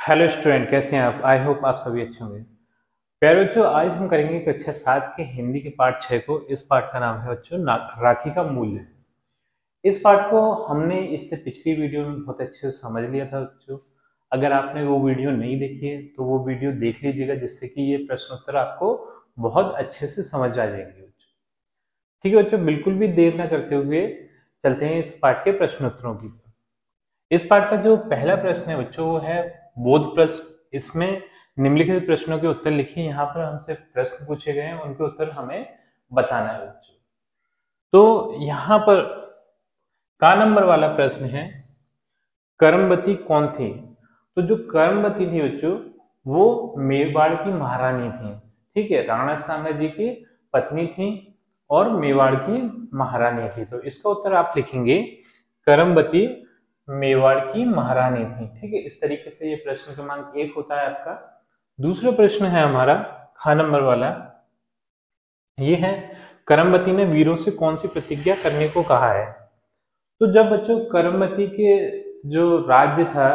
Hello student, कैसे हैं आप? आई होप आप सभी अच्छे होंगे। प्यारे बच्चों, आज हम करेंगे कक्षा 7 के हिंदी के पाठ 6 को। इस पाठ का नाम है बच्चों राखी का मूल्य। इस पाठ को हमने इससे पिछली वीडियो में बहुत अच्छे से समझ लिया था बच्चों। अगर आपने वो वीडियो नहीं देखी है तो वो वीडियो देख लीजिएगा, जिससे कि ये प्रश्नोत्तर आपको बहुत अच्छे से समझ आ जाएंगे बच्चों। ठीक है बच्चों, बिल्कुल भी देर ना करते हुए चलते हैं इस पाठ के प्रश्नोत्तरों की तरफ। इस पाठ का जो पहला प्रश्न है बच्चों वो है बोध प्रश्न। इसमें निम्नलिखित प्रश्नों के उत्तर लिखिए। यहाँ पर हमसे प्रश्न पूछे गए हैं, उनके उत्तर हमें बताना है बच्चों। तो यहाँ पर का नंबर वाला प्रश्न है, कर्मवती कौन थी? तो जो कर्मवती थी बच्चों वो मेवाड़ की महारानी थी। ठीक है, राणा सांगा जी की पत्नी थी और मेवाड़ की महारानी थी। तो इसका उत्तर आप लिखेंगे कर्मवती मेवाड़ की महारानी थी। ठीक है, इस तरीके से ये प्रश्न क्रमांक 1 होता है आपका। दूसरा प्रश्न है हमारा ख नंबर वाला, ये है कर्मवती ने वीरों से कौन सी प्रतिज्ञा करने को कहा है? तो जब बच्चों कर्मवती के जो राज्य था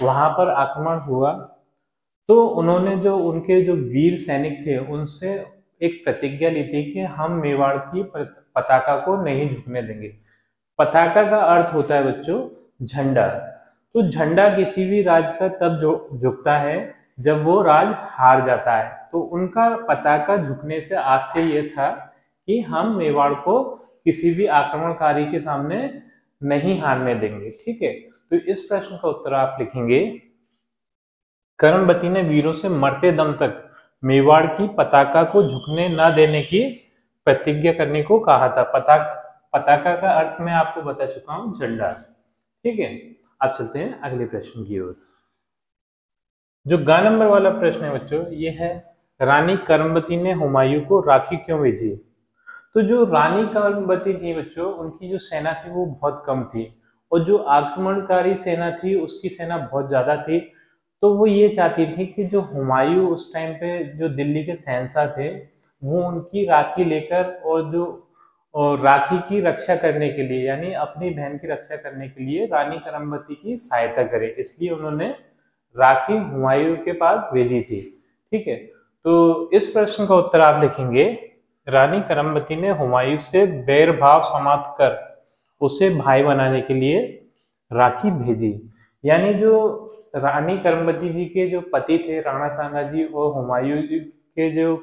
वहां पर आक्रमण हुआ तो उन्होंने जो उनके जो वीर सैनिक थे उनसे एक प्रतिज्ञा ली थी कि हम मेवाड़ की पताका को नहीं झुकने देंगे। पताका का अर्थ होता है बच्चों झंडा। तो झंडा किसी भी राज्य का तब झुकता है जब वो राज हार जाता है। तो उनका पताका झुकने से आशय ये था कि हम मेवाड़ को किसी भी आक्रमणकारी के सामने नहीं हारने देंगे। ठीक है, तो इस प्रश्न का उत्तर आप लिखेंगे कर्मवती ने वीरों से मरते दम तक मेवाड़ की पताका को झुकने न देने की प्रतिज्ञा करने को कहा था। पताका का अर्थ मैं आपको बता चुका हूं, झंडा। ठीक है, अब चलते हैं अगले प्रश्न की ओर। जो ग नंबर वाला प्रश्न है बच्चों ये है रानी कर्मवती ने हुमायूं को राखी क्यों भेजी? तो जो रानी कर्मवती थी बच्चों उनकी जो सेना थी वो बहुत कम थी और जो आक्रमणकारी सेना थी उसकी सेना बहुत ज्यादा थी। तो वो ये चाहती थी कि जो हुमायूं उस टाइम पे जो दिल्ली के शहंशाह थे वो उनकी राखी लेकर और राखी की रक्षा करने के लिए यानी अपनी बहन की रक्षा करने के लिए रानी करमवती की सहायता करे, इसलिए उन्होंने राखी हुमायूं के पास भेजी थी। ठीक है, तो इस प्रश्न का उत्तर आप लिखेंगे रानी करमवती ने हुमायूं से बैर भाव समाप्त कर उसे भाई बनाने के लिए राखी भेजी। यानी जो रानी करमवती जी के जो पति थे राणा सांगा जी और हुमायूं जी के जो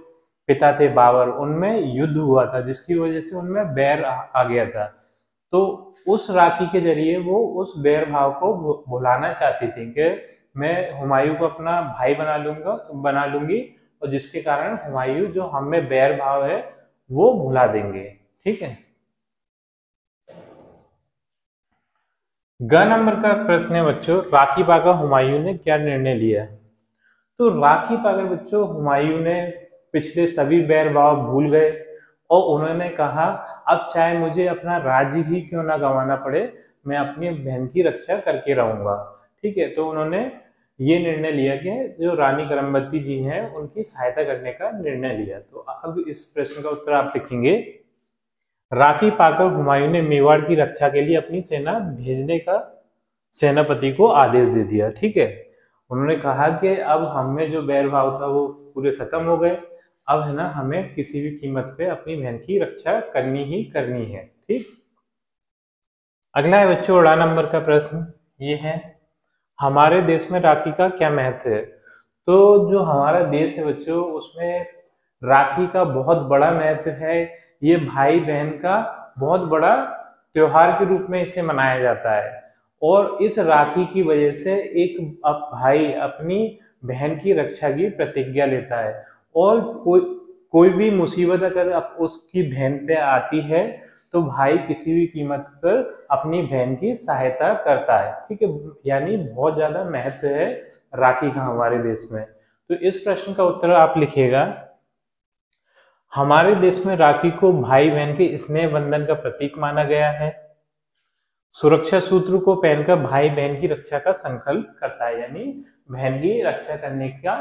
पिता थे बाबर, उनमें युद्ध हुआ था जिसकी वजह से उनमें बैर आ गया था। तो उस राखी के जरिए वो उस बैर भाव को भुलाना चाहती थी कि मैं हुमायूं को अपना भाई बना लूंगी और जिसके कारण हुमायूं जो हमें बैर भाव है वो भुला देंगे। ठीक है, ग नंबर का प्रश्न है बच्चों राखी पाकर हुमायूं ने क्या निर्णय लिया? तो राखी पाकर बच्चों हुमायूं ने पिछले सभी बैर भाव भूल गए और उन्होंने कहा अब चाहे मुझे अपना राज्य ही क्यों ना गंवाना पड़े, मैं अपनी बहन की रक्षा करके रहूंगा। ठीक है, तो उन्होंने ये निर्णय लिया कि जो रानी करमवती जी हैं उनकी सहायता करने का निर्णय लिया। तो अब इस प्रश्न का उत्तर आप लिखेंगे राखी पाकर हुमायूं ने मेवाड़ की रक्षा के लिए अपनी सेना भेजने का सेनापति को आदेश दे दिया। ठीक है, उन्होंने कहा कि अब हमें जो बैर भाव था वो पूरे खत्म हो गए, अब है ना हमें किसी भी कीमत पे अपनी बहन की रक्षा करनी ही करनी है। ठीक, अगला है बच्चों उड़ा नंबर का प्रश्न, ये है हमारे देश में राखी का क्या महत्व है? तो जो हमारा देश है बच्चों उसमें राखी का बहुत बड़ा महत्व है। ये भाई बहन का बहुत बड़ा त्योहार के रूप में इसे मनाया जाता है और इस राखी की वजह से एक भाई अपनी बहन की रक्षा की प्रतिज्ञा लेता है और कोई भी मुसीबत अगर उसकी बहन पे आती है तो भाई किसी भी कीमत पर अपनी बहन की सहायता करता है। ठीक है, यानी बहुत ज्यादा महत्व है राखी का हमारे देश में। तो इस प्रश्न का उत्तर आप लिखिएगा हमारे देश में राखी को भाई बहन के स्नेह बंधन का प्रतीक माना गया है। सुरक्षा सूत्र को पहनकर भाई बहन की रक्षा का संकल्प करता है, यानी बहन की रक्षा करने का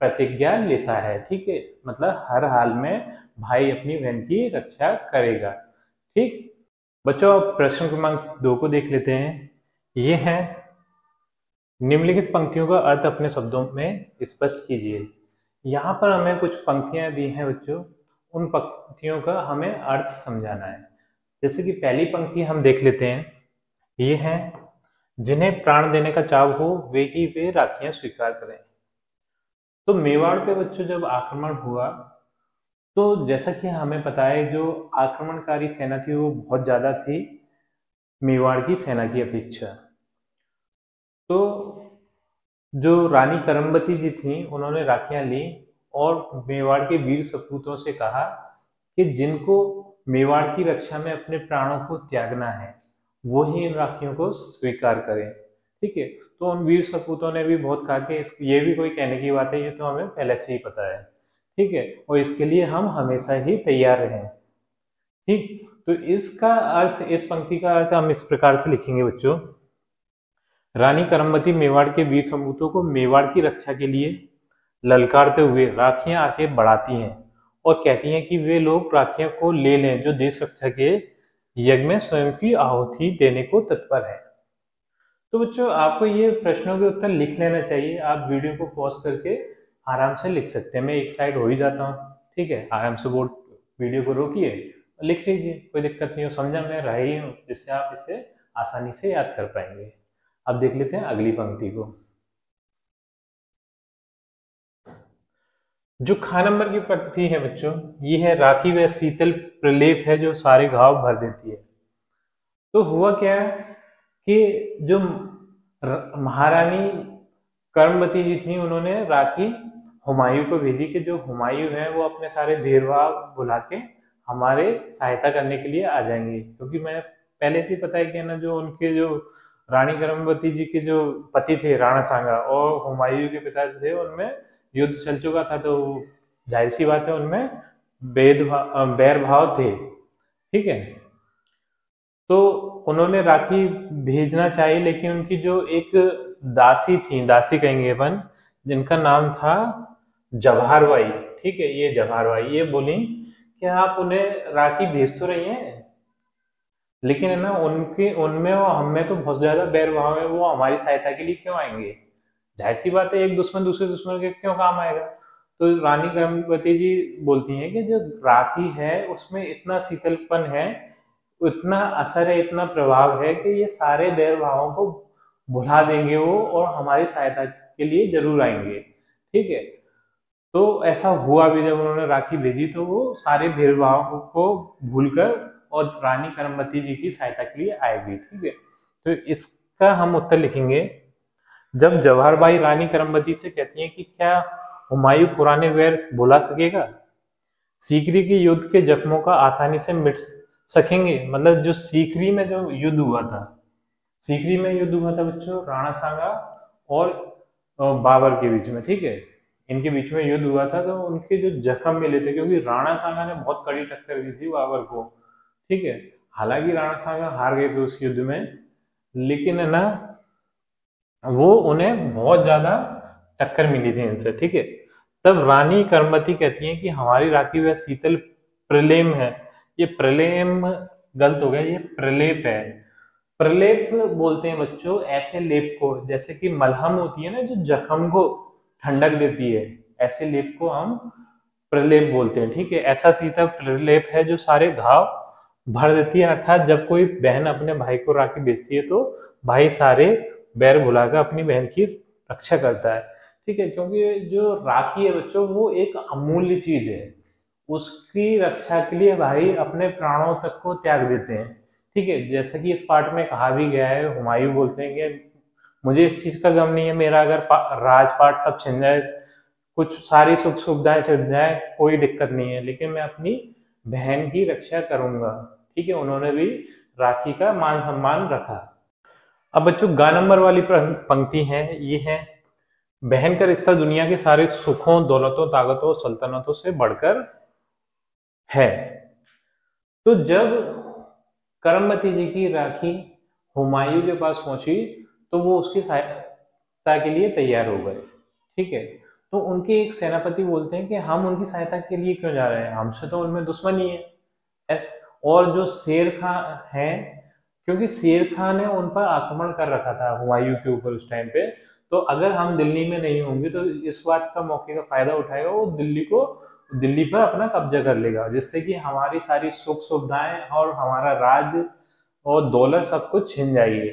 प्रतिज्ञा लेता है। ठीक है, मतलब हर हाल में भाई अपनी बहन की रक्षा करेगा। ठीक बच्चों, प्रश्न क्रमांक 2 को देख लेते हैं। ये है निम्नलिखित पंक्तियों का अर्थ अपने शब्दों में स्पष्ट कीजिए। यहाँ पर हमें कुछ पंक्तियां दी हैं बच्चों, उन पंक्तियों का हमें अर्थ समझाना है। जैसे कि पहली पंक्ति हम देख लेते हैं, ये है, जिन्हें प्राण देने का चाव हो वे ही वे राखियां स्वीकार करें। तो मेवाड़ पे बच्चों जब आक्रमण हुआ, तो जैसा कि हमें पता है जो आक्रमणकारी सेना थी वो बहुत ज्यादा थी मेवाड़ की सेना की अपेक्षा। तो जो रानी करमबती जी थी उन्होंने राखियां ली और मेवाड़ के वीर सपूतों से कहा कि जिनको मेवाड़ की रक्षा में अपने प्राणों को त्यागना है वो ही इन राखियों को स्वीकार करें। ठीक है, तो उन वीर सपूतों ने भी बहुत कहा कि ये भी कोई कहने की बात है, ये तो हमें पहले से ही पता है। ठीक है, और इसके लिए हम हमेशा ही तैयार रहें। ठीक, तो इसका अर्थ, इस पंक्ति का अर्थ हम इस प्रकार से लिखेंगे बच्चों, रानी करमबती मेवाड़ के वीर सपूतों को मेवाड़ की रक्षा के लिए ललकारते हुए राखियां आके बढ़ाती हैं और कहती हैं कि वे लोग राखियां को ले लें जो देश रक्षा के यज्ञ में स्वयं की आहुति देने को तत्पर है। तो बच्चों आपको ये प्रश्नों के उत्तर लिख लेना चाहिए। आप वीडियो को पॉज करके आराम से लिख सकते हैं। मैं एक साइड हो ही जाता हूँ। ठीक है, आराम से बोर्ड वीडियो को रोकिए, लिख लीजिए, कोई दिक्कत नहीं हो। समझा मैं रहा ही हूँ, जिससे आप इसे आसानी से याद कर पाएंगे। अब देख लेते हैं अगली पंक्ति को। जो ख नंबर की पंक्ति है बच्चों, ये है, राखी वह शीतल प्रलेप है जो सारे घाव भर देती है। तो हुआ क्या कि जो महारानी कर्मवती जी थी उन्होंने राखी हुमायूं को भेजी कि जो हुमायूं है वो अपने सारे भेदभाव भुला के हमारे सहायता करने के लिए आ जाएंगे। क्योंकि मैं पहले से पता है कि ना, जो उनके जो रानी कर्मवती जी के जो पति थे राणा सांगा और हुमायूं के पिता थे, उनमें युद्ध चल चुका था। तो जाहिर सी बात है उनमें बैर भाव थे। ठीक है, तो उन्होंने राखी भेजना चाहिए, लेकिन उनकी जो एक दासी थी, दासी कहेंगे अपन, जिनका नाम था जवाहरबाई। ठीक है, ये जवाहरबाई ये बोली कि आप उन्हें राखी भेज तो रही हैं, लेकिन है ना उनके उनमें और हमें तो बहुत ज्यादा बैर भाव है, वो हमारी सहायता के लिए क्यों आएंगे। जाहिर सी बात है, एक दुश्मन दूसरे दुश्मन के क्यों काम आएगा। तो रानी कर्मवती जी बोलती हैं कि जो राखी है उसमें इतना शीतलपन है, इतना असर है, इतना प्रभाव है कि ये सारे बैर भावों को भुला देंगे वो और हमारी सहायता के लिए जरूर आएंगे। ठीक है, तो ऐसा हुआ भी, जब उन्होंने राखी भेजी तो वो सारे भेदभाव को भूलकर और रानी करमवती जी की सहायता के लिए आए भी। ठीक है, तो इसका हम उत्तर लिखेंगे, जब जवाहरबाई रानी करमवती से कहती हैं कि क्या हुमायूं पुराने वैर भुला सकेगा, सीकरी के युद्ध के जख्मों का आसानी से मिट सकेंगे। मतलब जो सीकरी में जो युद्ध हुआ था, सीकरी में युद्ध हुआ था बच्चों राणा सांगा और बाबर के बीच में। ठीक है, इनके बीच में युद्ध हुआ था, तो उनके जो जख्म मिले थे, क्योंकि राणा सांगा ने बहुत कड़ी टक्कर दी थी बाबर को। ठीक है, हालांकि राणा सांगा हार गए थे उस युद्ध में, लेकिन है ना वो उन्हें बहुत ज्यादा टक्कर मिली थी इनसे। ठीक है, तब रानी करमवती कहती हैं कि हमारी राखी वह शीतल प्रलेम है। ये प्रलेम गलत हो गया, ये प्रलेप है। प्रलेप बोलते हैं बच्चों ऐसे लेप को, जैसे कि मलहम होती है ना जो जख्म को ठंडक देती है, ऐसे लेप को हम प्रलेप बोलते हैं। ठीक है, ऐसा शीतल प्रलेप है जो सारे घाव भर देती है। अर्थात जब कोई बहन अपने भाई को राखी बेचती है तो भाई सारे बैर भुलाकर अपनी बहन की रक्षा करता है। ठीक है, क्योंकि जो राखी है बच्चों वो एक अमूल्य चीज है, उसकी रक्षा के लिए भाई अपने प्राणों तक को त्याग देते हैं। ठीक है, जैसे कि इस पार्ट में कहा भी गया है, हुमायूं बोलते हैं कि मुझे इस चीज का गम नहीं है, मेरा अगर राजपाट सब छिन जाए, कुछ सारी सुख सुविधाएं छिन जाए, कोई दिक्कत नहीं है, लेकिन मैं अपनी बहन की रक्षा करूंगा। ठीक है, उन्होंने भी राखी का मान सम्मान रखा। अब बच्चों गा नंबर वाली पंक्ति है, ये है, बहन का रिश्ता दुनिया के सारे सुखों दौलतों ताकतों सल्तनतों से बढ़कर है। तो जब करमवती जी की राखी हुमायूं के पास पहुंची तो वो उसकी सहायता के लिए तैयार हो गए। ठीक है, तो उनके एक सेनापति बोलते हैं कि हम उनकी सहायता के लिए क्यों जा रहे हैं, हमसे तो उनमें दुश्मनी है। और जो शेर खां है, क्योंकि शेर खां ने उन पर आक्रमण कर रखा था हुमायूं के ऊपर उस टाइम पे, तो अगर हम दिल्ली में नहीं होंगे तो इस बात का मौके का फायदा उठाएगा, वो दिल्ली पर अपना कब्जा कर लेगा, जिससे कि हमारी सारी सुख सुविधाएं और हमारा राज और दौलत सब कुछ छिन जाएगी।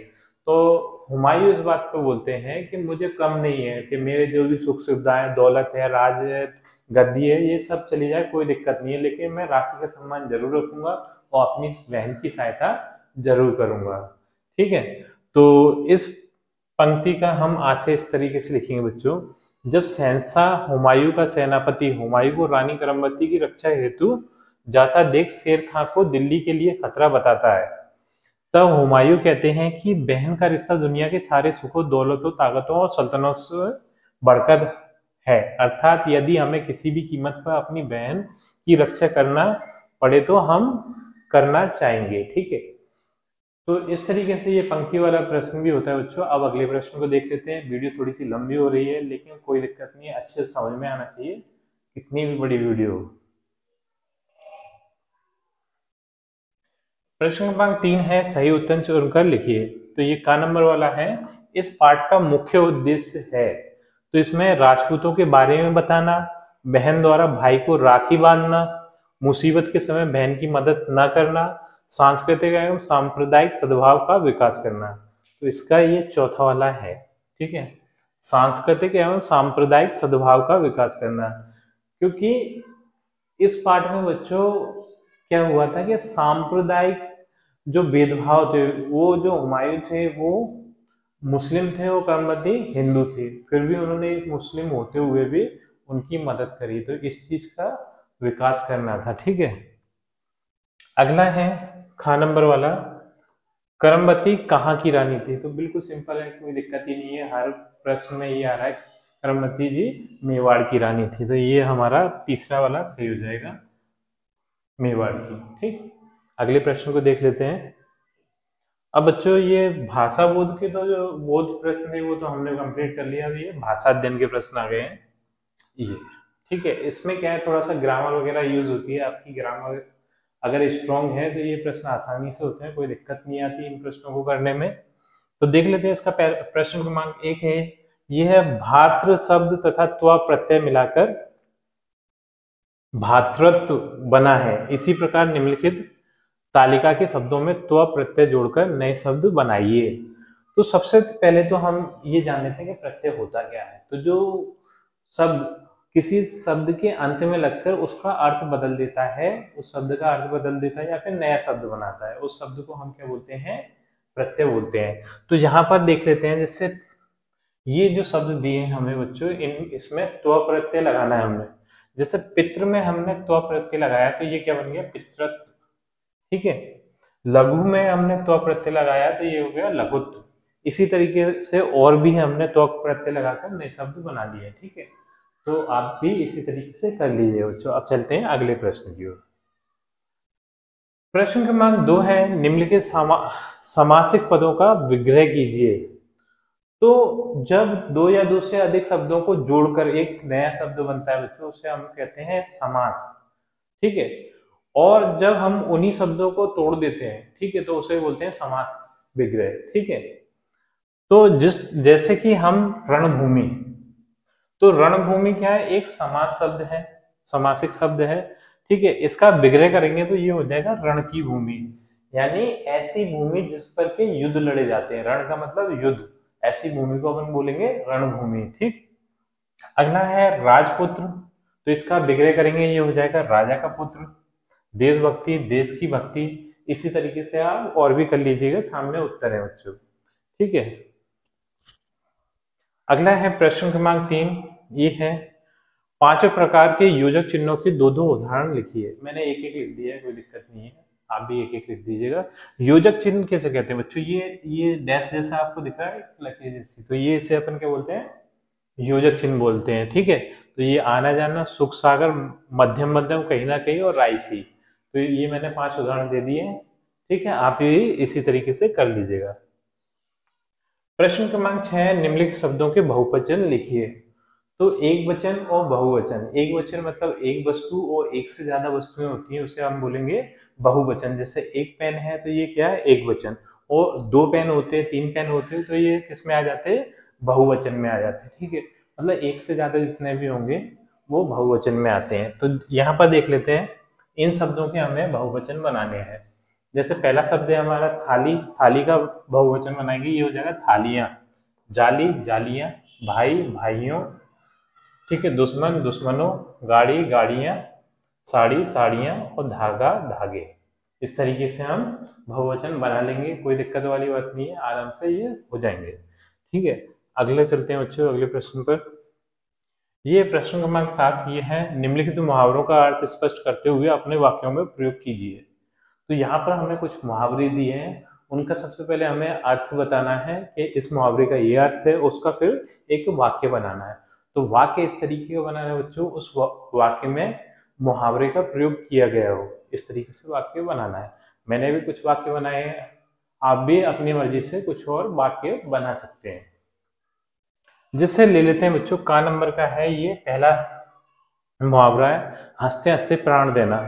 तो हुमायूं इस बात पे बोलते हैं कि मुझे कम नहीं है कि मेरे जो भी सुख सुविधाएं, दौलत है, राज है, गद्दी है, ये सब चली जाए, कोई दिक्कत नहीं है, लेकिन मैं राखी का सम्मान जरूर रखूंगा और अपनी बहन की सहायता जरूर करूंगा। ठीक है, तो इस पंक्ति का हम आज से इस तरीके से लिखेंगे बच्चों। जब शहंशाह हुमायूं का सेनापति हुमायूं को रानी करमबती की रक्षा हेतु जाता देख शेर खां को दिल्ली के लिए खतरा बताता है, तब हुमायूं कहते हैं कि बहन का रिश्ता दुनिया के सारे सुखों, दौलतों, ताकतों और सल्तनतों से बढ़कर है, अर्थात यदि हमें किसी भी कीमत पर अपनी बहन की रक्षा करना पड़े तो हम करना चाहेंगे। ठीक है, तो इस तरीके से ये पंक्ति वाला प्रश्न भी होता है बच्चों। अब अगले प्रश्न को देख लेते हैं। वीडियो थोड़ी सी लंबी हो रही है, लेकिन कोई दिक्कत नहीं है, अच्छे से समझ में आना चाहिए, कितनी भी बड़ी वीडियो हो। प्रश्न क्रमांक 3 है, सही उत्तर चुनकर लिखिए। तो ये का नंबर वाला है, इस पाठ का मुख्य उद्देश्य है। तो इसमें राजपूतों के बारे में बताना, बहन द्वारा भाई को राखी बांधना, मुसीबत के समय बहन की मदद न करना, सांस्कृतिक एवं सांप्रदायिक सद्भाव का विकास करना। तो इसका ये चौथा वाला है। ठीक है, सांस्कृतिक एवं सांप्रदायिक सद्भाव का विकास करना, क्योंकि इस पाठ में बच्चों क्या हुआ था कि सांप्रदायिक जो भेदभाव थे, वो जो हुमायूं थे वो मुस्लिम थे, वो करमबती हिंदू थे, फिर भी उन्होंने एक मुस्लिम होते हुए भी उनकी मदद करी, तो इस चीज का विकास करना था। ठीक है, अगला है खा नंबर वाला, करमबती कहाँ की रानी थी। तो बिल्कुल सिंपल है, कोई दिक्कत ही नहीं है, हर प्रश्न में ये आ रहा है, करमबती जी मेवाड़ की रानी थी, तो ये हमारा तीसरा वाला सही हो जाएगा, मेवाड़ की। ठीक, अगले प्रश्न को देख लेते हैं। अब बच्चों ये भाषा बोध के तो जो बोध प्रश्न थे वो तो हमने कंप्लीट कर लिया, अभी ये भाषा अध्ययन के प्रश्न आ गए हैं ये। ठीक है, इसमें क्या है, थोड़ा सा ग्रामर वगैरह यूज होती है, आपकी ग्रामर अगर स्ट्रांग है तो ये प्रश्न आसानी से होते हैं, कोई दिक्कत नहीं आती इन प्रश्नों को करने में। तो देख लेते हैं इसका प्रश्न क्रमांक 1 है, यह है भातृ शब्द तथा त्व प्रत्यय मिलाकर भातृत्व बना है, इसी प्रकार निम्नलिखित तालिका के शब्दों में त्व प्रत्यय जोड़कर नए शब्द बनाइए। तो सबसे पहले तो हम ये जान लेते हैं कि प्रत्यय होता क्या है। तो जो शब्द किसी शब्द के अंत में लगकर उसका अर्थ बदल देता है, उस शब्द का अर्थ बदल देता है या फिर नया शब्द बनाता है, उस शब्द को हम क्या बोलते हैं, प्रत्यय बोलते हैं। तो यहाँ पर देख लेते हैं, जैसे ये जो शब्द दिए हैं हमें बच्चों, इसमें त्व प्रत्यय लगाना है हमने। जैसे पितृ में हमने त्व प्रत्यय लगाया तो ये क्या बन गया, पितृत्व। ठीक है, लघु में हमने त्व प्रत्यय लगाया तो ये हो गया लघुत्व। इसी तरीके से और भी हमने त्व प्रत्यय लगाकर नए शब्द बना लिए। ठीक है, तो आप भी इसी तरीके से कर लीजिए बच्चों। अब चलते हैं अगले प्रश्न की ओर। प्रश्न क्रमांक 2 है, निम्नलिखित समासिक पदों का विग्रह कीजिए। तो जब दो या दो से अधिक शब्दों को जोड़कर एक नया शब्द बनता है बच्चों, उसे हम कहते हैं समास। ठीक है, और जब हम उन्हीं शब्दों को तोड़ देते हैं, ठीक है, तो उसे बोलते हैं समास विग्रह। ठीक है, तो जैसे कि हम रणभूमि, तो रणभूमि क्या है, एक समास शब्द है, समासिक शब्द है। ठीक है, इसका विग्रह करेंगे तो ये हो जाएगा रण की भूमि, यानी ऐसी भूमि जिस पर के युद्ध लड़े जाते हैं। रण का मतलब युद्ध, ऐसी भूमि को अपन बोलेंगे रणभूमि। ठीक, अगला है राजपुत्र, तो इसका विग्रह करेंगे, ये हो जाएगा राजा का पुत्र। देशभक्ति, देश की भक्ति, इसी तरीके से आप और भी कर लीजिएगा, सामने उत्तर है बच्चों। ठीक है, अगला है प्रश्न क्रमांक 3, ये है 5 प्रकार के योजक चिन्हों के 2-2 उदाहरण लिखिए। मैंने एक एक लिख दिया है, कोई दिक्कत नहीं है, आप भी एक एक लिख दीजिएगा। योजक चिन्ह कैसे कहते हैं बच्चों, ये डैश जैसा आपको दिख रहा है, लकीर जैसी, तो ये इसे अपन क्या बोलते हैं, योजक चिन्ह बोलते हैं। ठीक है, तो ये आना जाना, सुख सागर, मध्यम मध्यम, कहीं ना कहीं, और राइसी। तो ये मैंने 5 उदाहरण दे दिए हैं। ठीक है, आप ये इसी तरीके से कर लीजिएगा। प्रश्न क्रमांक 6, निम्नलिखित शब्दों के बहुवचन लिखिए। तो एक वचन और बहुवचन, एक वचन मतलब एक वस्तु और एक से ज्यादा वस्तुएं होती हैं, उसे हम बोलेंगे बहुवचन। जैसे एक पेन है तो ये क्या है, एक वचन, और 2 पेन होते हैं, 3 पेन होते हैं, तो ये किस में आ जाते हैं, बहुवचन में आ जाते हैं। ठीक है, मतलब एक से ज्यादा जितने भी होंगे वो बहुवचन में आते हैं। तो यहाँ पर देख लेते हैं इन शब्दों के हमें बहुवचन बनाने हैं। जैसे पहला शब्द है हमारा थाली, थाली का बहुवचन बनाएंगे, ये हो जाएगा थालियां। जाली जालियां, भाई भाइयों, ठीक है, दुश्मन दुश्मनों, गाड़ी गाड़ियां, साड़ी साड़ियां और धागा धागे। इस तरीके से हम बहुवचन बना लेंगे, कोई दिक्कत वाली बात नहीं है, आराम से ये हो जाएंगे। ठीक है, अगले चलते हैं बच्चों अगले प्रश्न पर। ये प्रश्न क्रमांक 7 ये है, निम्नलिखित मुहावरों का अर्थ स्पष्ट करते हुए अपने वाक्यों में प्रयोग कीजिए। तो यहाँ पर हमें कुछ मुहावरे दिए हैं, उनका सबसे पहले हमें अर्थ बताना है कि इस मुहावरे का ये अर्थ है, उसका फिर एक वाक्य बनाना है। तो वाक्य इस तरीके का बनाना है बच्चों, उस वाक्य में मुहावरे का प्रयोग किया गया हो, इस तरीके से वाक्य बनाना है। मैंने भी कुछ वाक्य बनाए हैं, आप भी अपनी मर्जी से कुछ और वाक्य बना सकते हैं। जिससे ले लेते हैं बच्चों, का नंबर का है ये पहला मुहावरा है, हंसते हंसते प्राण देना।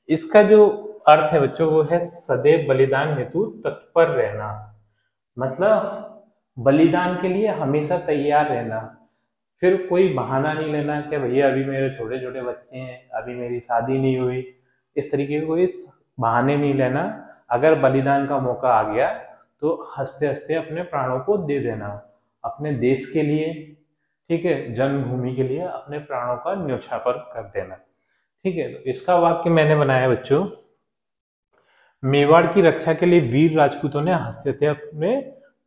इसका जो अर्थ है बच्चों वो है सदैव बलिदान हेतु तत्पर रहना। मतलब बलिदान के लिए हमेशा तैयार रहना, फिर कोई बहाना नहीं लेना कि भैया अभी मेरे छोटे छोटे बच्चे हैं, अभी मेरी शादी नहीं हुई, इस तरीके के कोई बहाने नहीं लेना। अगर बलिदान का मौका आ गया तो हंसते हंसते अपने प्राणों को दे देना, अपने देश के लिए, ठीक है, जन्मभूमि के लिए अपने प्राणों का न्योछावर कर देना। ठीक है, तो इसका वाक्य मैंने बनाया बच्चों, मेवाड़ की रक्षा के लिए वीर राजपूतों ने हंसते हंसते अपने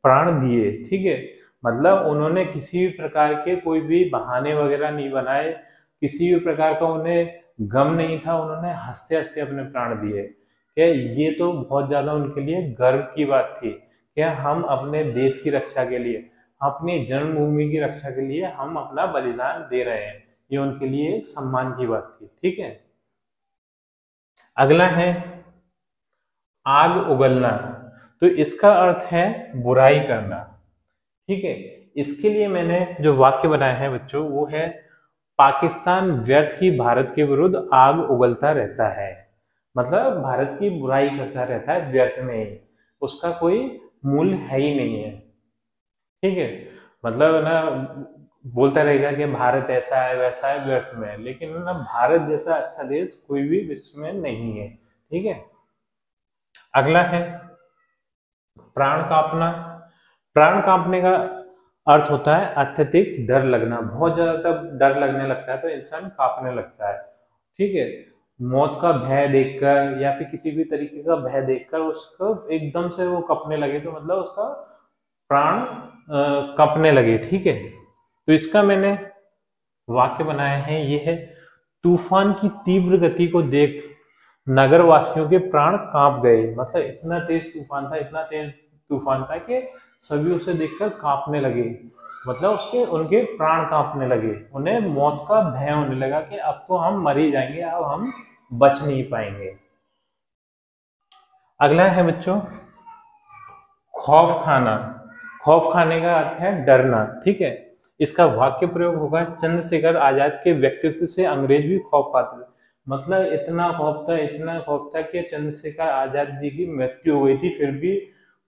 प्राण दिए। ठीक है, मतलब उन्होंने किसी भी प्रकार के कोई भी बहाने वगैरह नहीं बनाए, किसी भी प्रकार का उन्हें गम नहीं था, उन्होंने हंसते हंसते अपने प्राण दिए। क्या ये तो बहुत ज्यादा उनके लिए गर्व की बात थी, क्या हम अपने देश की रक्षा के लिए, अपनी जन्मभूमि की रक्षा के लिए हम अपना बलिदान दे रहे हैं, ये उनके लिए एक सम्मान की बात थी। ठीक है, अगला है आग उगलना। तो इसका अर्थ है बुराई करना। ठीक है, इसके लिए मैंने जो वाक्य बनाया है बच्चों वो है, पाकिस्तान व्यर्थ ही भारत के विरुद्ध आग उगलता रहता है। मतलब भारत की बुराई करता रहता है व्यर्थ में ही, उसका कोई मूल्य है ही नहीं है। ठीक है, मतलब ना बोलता रहेगा कि भारत ऐसा है वैसा है व्यर्थ में, लेकिन ना भारत जैसा अच्छा देश कोई भी विश्व में नहीं है। ठीक है, अगला है प्राण कांपना। प्राण कांपने का अर्थ होता है अत्यधिक डर लगना, बहुत ज्यादा तब डर लगने लगता है तो इंसान कांपने लगता है। ठीक है, मौत का भय देखकर या फिर किसी भी तरीके का भय देखकर उसको एकदम से वो कपने लगे, तो मतलब उसका प्राण कपने लगे। ठीक है, तो इसका मैंने वाक्य बनाया है, ये है, तूफान की तीव्र गति को देख नगर वासियों के प्राण कांप गए। मतलब इतना तेज तूफान था, इतना तेज तूफान था कि सभी उसे देखकर कांपने लगे, मतलब उसके उनके प्राण कांपने लगे, उन्हें मौत का भय होने लगा कि अब तो हम मर ही जाएंगे, अब हम बच नहीं पाएंगे। अगला है बच्चों खौफ खाना। खौफ खाने का अर्थ है डरना। ठीक है, इसका वाक्य प्रयोग होगा, चंद्रशेखर आजाद के व्यक्तित्व से अंग्रेज भी खौफ पाते थे। मतलब इतना खौफ था, इतना खौफ था कि चंद्रशेखर आजाद जी की मृत्यु हो गई थी, फिर भी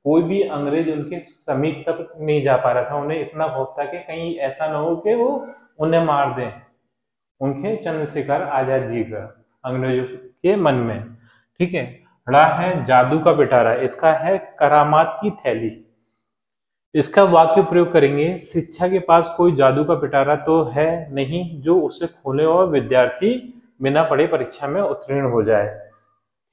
कोई भी अंग्रेज उनके समीप तक नहीं जा पा रहा था। उन्हें इतना खौफ था कि कहीं ऐसा ना हो कि वो उन्हें मार दें, उनके चंद्रशेखर आजाद जी का अंग्रेजों के मन में। ठीक है, अगला है जादू का पिटारा। इसका है करामात की थैली। इसका वाक्य प्रयोग करेंगे, शिक्षा के पास कोई जादू का पिटारा तो है नहीं जो उसे खोले और विद्यार्थी बिना पढ़े परीक्षा में उत्तीर्ण हो जाए।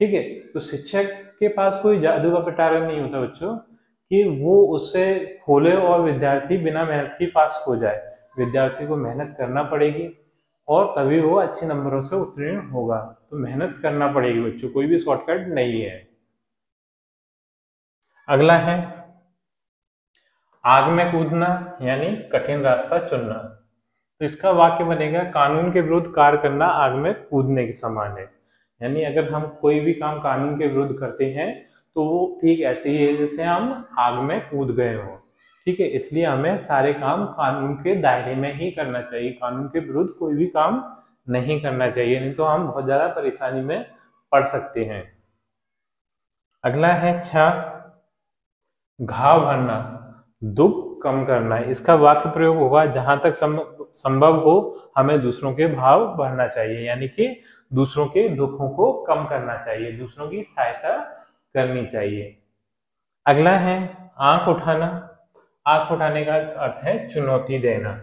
ठीक है, तो शिक्षक के पास कोई जादू का पिटारा नहीं होता बच्चों कि वो उसे खोले और विद्यार्थी बिना मेहनत के पास हो जाए। विद्यार्थी को मेहनत करना पड़ेगी और तभी वो अच्छे नंबरों से उत्तीर्ण होगा। तो मेहनत करना पड़ेगी बच्चों, कोई भी शॉर्टकट नहीं है। अगला है आग में कूदना, यानी कठिन रास्ता चुनना। तो इसका वाक्य बनेगा, कानून के विरुद्ध कार्य करना आग में कूदने के समान है। यानी अगर हम कोई भी काम कानून के विरुद्ध करते हैं तो वो ठीक ऐसे ही है जैसे हम आग में कूद गए हों। ठीक है, इसलिए हमें सारे काम कानून के दायरे में ही करना चाहिए, कानून के विरुद्ध कोई भी काम नहीं करना चाहिए, नहीं तो हम बहुत ज्यादा परेशानी में पड़ सकते हैं। अगला है घाव भरना, दुख कम करना है। इसका वाक्य प्रयोग होगा जहां तक संभव हो हमें दूसरों के भाव बढ़ना चाहिए, यानी कि दूसरों के दुखों को कम करना चाहिए, दूसरों की सहायता करनी चाहिए। अगला है आंख उठाना। आंख उठाने का अर्थ है चुनौती देना।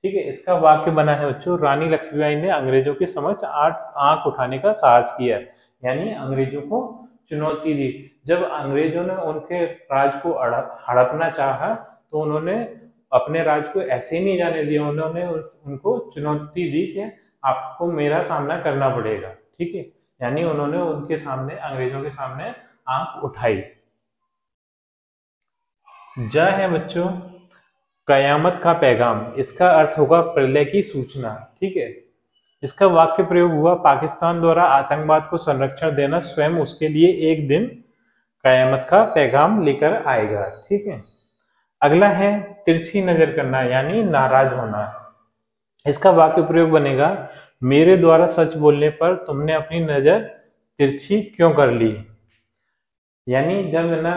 ठीक है, इसका वाक्य बना है बच्चों, रानी लक्ष्मीबाई ने अंग्रेजों के समक्ष आंख उठाने का साहस किया, यानी अंग्रेजों को चुनौती दी। जब अंग्रेजों ने उनके राज को हड़पना चाहा तो उन्होंने अपने राज को ऐसे ही नहीं जाने दिया, उन्होंने उनको चुनौती दी कि आपको मेरा सामना करना पड़ेगा। ठीक है, यानी उन्होंने उनके सामने, अंग्रेजों के सामने आंख उठाई। ज है बच्चों कयामत का पैगाम। इसका अर्थ होगा प्रलय की सूचना। ठीक है, इसका वाक्य प्रयोग हुआ, पाकिस्तान द्वारा आतंकवाद को संरक्षण देना स्वयं उसके लिए एक दिन कयामत का पैगाम लेकर आएगा। ठीक है, अगला है तिरछी नजर करना, यानी नाराज होना। इसका वाक्य प्रयोग बनेगा, मेरे द्वारा सच बोलने पर तुमने अपनी नजर तिरछी क्यों कर ली। यानी जब ना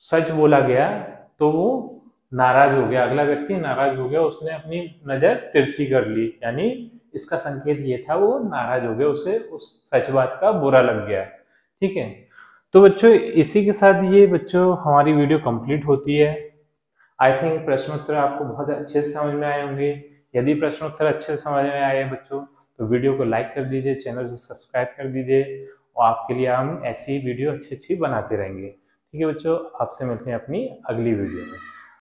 सच बोला गया तो वो नाराज हो गया, अगला व्यक्ति नाराज हो गया, उसने अपनी नजर तिरछी कर ली, यानी इसका संकेत ये था वो नाराज हो गया, उसे उस सच बात का बुरा लग गया। ठीक है, तो बच्चों इसी के साथ ये बच्चों हमारी वीडियो कंप्लीट होती है। आई थिंक प्रश्नोत्तर आपको बहुत अच्छे से समझ में आए होंगे। यदि प्रश्नोत्तर अच्छे से समझ में आए बच्चों तो वीडियो को लाइक कर दीजिए, चैनल को सब्सक्राइब कर दीजिए, और आपके लिए हम ऐसी वीडियो अच्छी अच्छी बनाते रहेंगे। ठीक है बच्चों, आपसे मिलते हैं अपनी अगली वीडियो में।